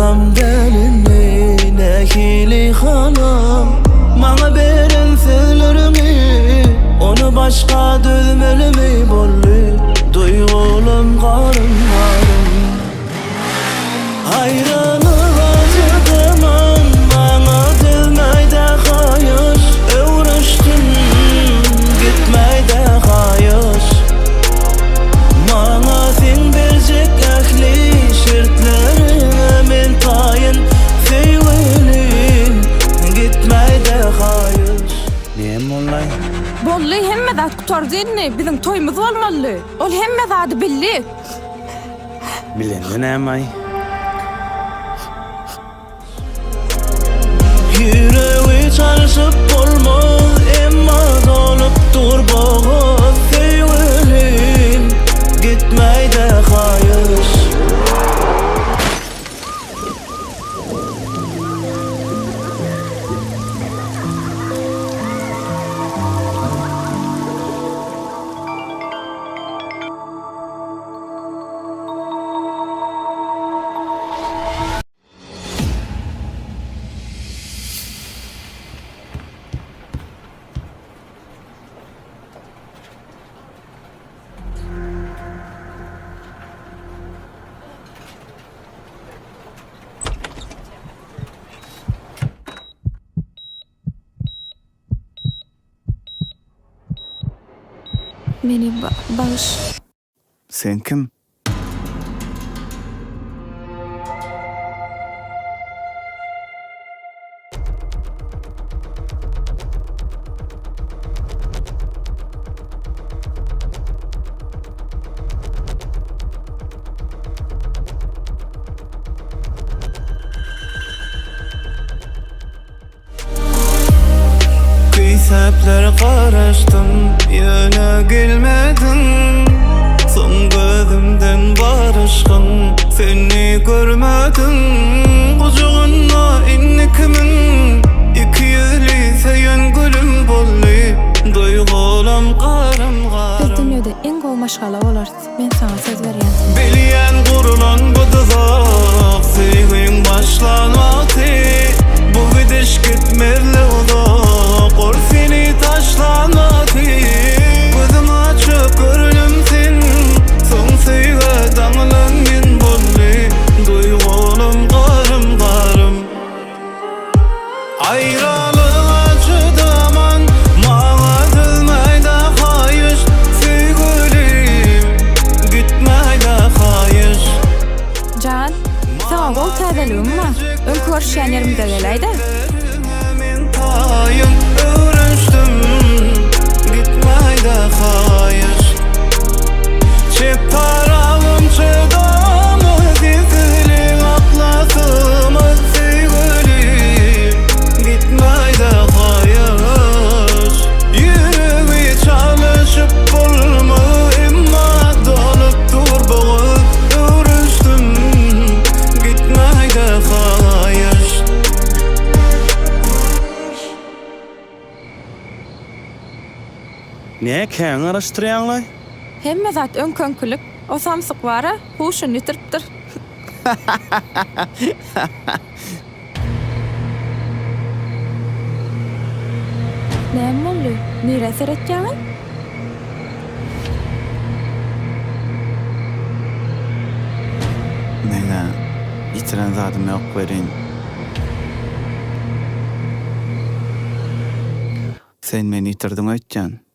Alam delini nekili hanım Bana beren sözlerimi Onu başka dözmelimi bolli Duygulum karım karım Hayranı acıdıman Bana dövmeyde hayır Övrüştüm gitmeyde hayır Bana sen bercek ehli şirtlerine men tayin Sevgilim gitmeyde hayır Neyem onlay? Bolly hemme zat kutardyny bizim toýumuz bolmaly. Ol hemme zady billi. Bilendi näme? Yüreği çalışıp olmaz Emma dolup dur boğaz Sevgilim gitmeyde hayır Meni bağış. Sen kim? Kıyseplere karıştım Yöne gelmedin Son gözümden barışkın Seni görmedim Kucağına inni kimin İki yüzlü seyen gülüm bolli Duygulam karım Biz karım dünýede en gowy maşgala bolarys. Men sana söz berýän. Bilyen kurulan bu tuzak Sevgin başlanmaktı Bu gidiş gitmezli uzak Or seni taşlanmaktı Gözüm açıp görünüm sen Son sevge damlan min bolli Duygulum karım karım Ayrılık acıdaman Bana dözmeyde hayır Sevgilim gitmeyde hayır Can, sana gol täzeligim var. Ön görüşýän yerimde geleydi. Men tayın öğrençtim Gitmeyde hayır Çep tarafım çödamı Dizilin atlasımı Sevgilim gitmeyde hayır Yüreği çalışıp bulma Emma dolup dur boğaz Öğrençtim gitmeyde hayır Näme käň araşdyrýanlar? Hemme zat ön könkülük. O samsyk bara huşuny ýitiripdir. Näme boldy? Nire seretýäň? Mene itiren zadym ýok berin. Sen meni itirdiň öýtjän.